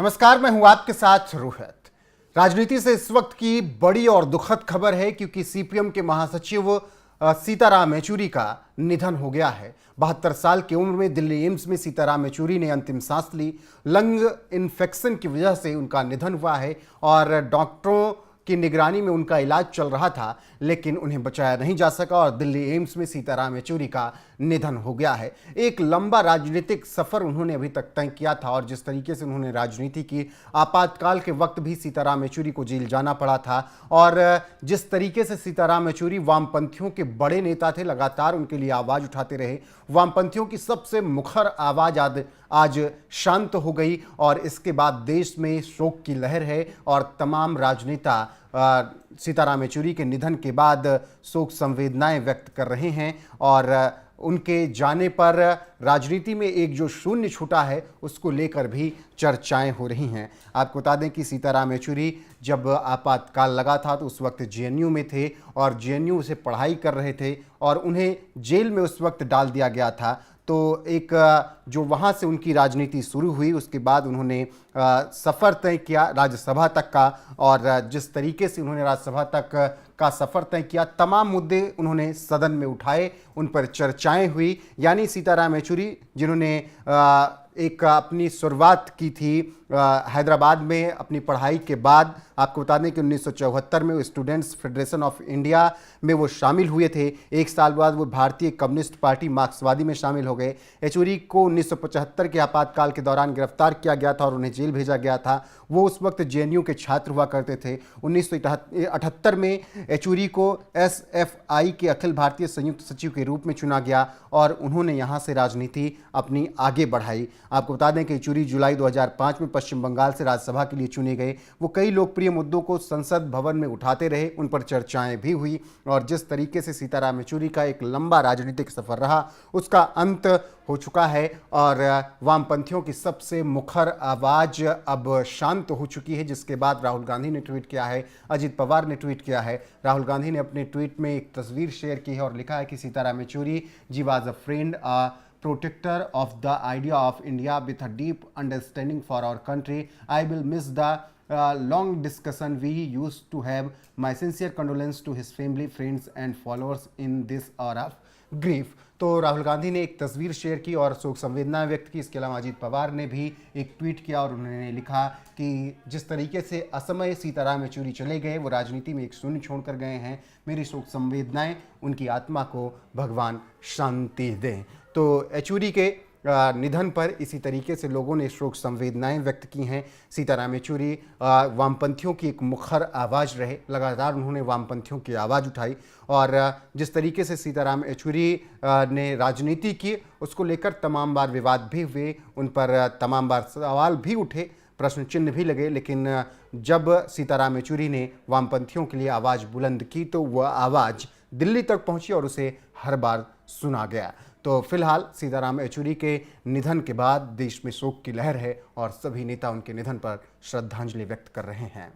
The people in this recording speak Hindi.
नमस्कार, मैं हूं आपके साथ रोहित। राजनीति से इस वक्त की बड़ी और दुखद खबर है क्योंकि सीपीएम के महासचिव सीताराम येचुरी का निधन हो गया है। 72 साल की उम्र में दिल्ली एम्स में सीताराम येचुरी ने अंतिम सांस ली। लंग इन्फेक्शन की वजह से उनका निधन हुआ है और डॉक्टरों की निगरानी में उनका इलाज चल रहा था, लेकिन उन्हें बचाया नहीं जा सका और दिल्ली एम्स में सीताराम येचुरी का निधन हो गया है। एक लंबा राजनीतिक सफर उन्होंने अभी तक तय किया था और जिस तरीके से उन्होंने राजनीति की, आपातकाल के वक्त भी सीताराम येचुरी को जेल जाना पड़ा था और जिस तरीके से सीताराम येचुरी वामपंथियों के बड़े नेता थे, लगातार उनके लिए आवाज उठाते रहे। वामपंथियों की सबसे मुखर आवाज आज शांत हो गई और इसके बाद देश में शोक की लहर है और तमाम राजनेता सीताराम येचुरी के निधन के बाद शोक संवेदनाएं व्यक्त कर रहे हैं और उनके जाने पर राजनीति में एक जो शून्य छूटा है उसको लेकर भी चर्चाएं हो रही हैं। आपको बता दें कि सीताराम येचुरी जब आपातकाल लगा था तो उस वक्त जेएनयू में थे और जेएनयू से पढ़ाई कर रहे थे और उन्हें जेल में उस वक्त डाल दिया गया था। तो एक जो वहाँ से उनकी राजनीति शुरू हुई, उसके बाद उन्होंने सफ़र तय किया राज्यसभा तक का और जिस तरीके से उन्होंने राज्यसभा तक का सफ़र तय किया, तमाम मुद्दे उन्होंने सदन में उठाए, उन पर चर्चाएं हुई। यानी सीताराम येचुरी जिन्होंने एक अपनी शुरुआत की थी हैदराबाद में अपनी पढ़ाई के बाद। आपको बता दें कि 1974 में वो स्टूडेंट्स फेडरेशन ऑफ इंडिया में वो शामिल हुए थे। एक साल बाद वो भारतीय कम्युनिस्ट पार्टी मार्क्सवादी में शामिल हो गए। येचुरी को 1975 के आपातकाल के दौरान गिरफ्तार किया गया था और उन्हें जेल भेजा गया था। वो उस वक्त जेएनयू के छात्र हुआ करते थे। 1978 में येचुरी को एसएफआई के अखिल भारतीय संयुक्त सचिव के रूप में चुना गया और उन्होंने यहाँ से राजनीति अपनी आगे बढ़ाई। आपको बता दें कि येचुरी जुलाई 2005 में पश्चिम बंगाल से राज्यसभा के लिए चुने गए। वो कई लोकप्रिय मुद्दों को संसद भवन में उठाते रहे, उन पर चर्चाएं भी हुई और जिस तरीके से सीताराम येचुरी का एक लंबा राजनीतिक सफर रहा, उसका अंत हो चुका है और वामपंथियों की सबसे मुखर आवाज अब शांत हो चुकी है। जिसके बाद राहुल गांधी ने ट्वीट किया है, अजित पवार ने ट्वीट किया है। राहुल गांधी ने अपने ट्वीट में एक तस्वीर शेयर की है और लिखा है कि Sitaram Yechury ji was a friend, protector of the idea of India with a deep understanding for our country. I will miss the long discussion we used to have. My sincere condolence to his family, friends and followers in this hour of grief. तो राहुल गांधी ने एक तस्वीर शेयर की और शोक संवेदनाएं व्यक्त की। इसके अलावा अजीत पवार ने भी एक ट्वीट किया और उन्होंने लिखा कि जिस तरीके से असमय सीताराम येचुरी चले गए, वो राजनीति में एक शून्य छोड़कर गए हैं। मेरी शोक संवेदनाएं उनकी आत्मा को भगवान शांति दें। तो येचुरी के निधन पर इसी तरीके से लोगों ने शोक संवेदनाएं व्यक्त की हैं। सीताराम येचुरी वामपंथियों की एक मुखर आवाज़ रहे, लगातार उन्होंने वामपंथियों की आवाज़ उठाई और जिस तरीके से सीताराम येचुरी ने राजनीति की, उसको लेकर तमाम बार विवाद भी हुए, उन पर तमाम बार सवाल भी उठे, प्रश्न चिन्ह भी लगे, लेकिन जब सीताराम येचुरी ने वामपंथियों के लिए आवाज़ बुलंद की तो वह आवाज़ दिल्ली तक पहुंची और उसे हर बार सुना गया। तो फिलहाल सीताराम येचुरी के निधन के बाद देश में शोक की लहर है और सभी नेता उनके निधन पर श्रद्धांजलि व्यक्त कर रहे हैं।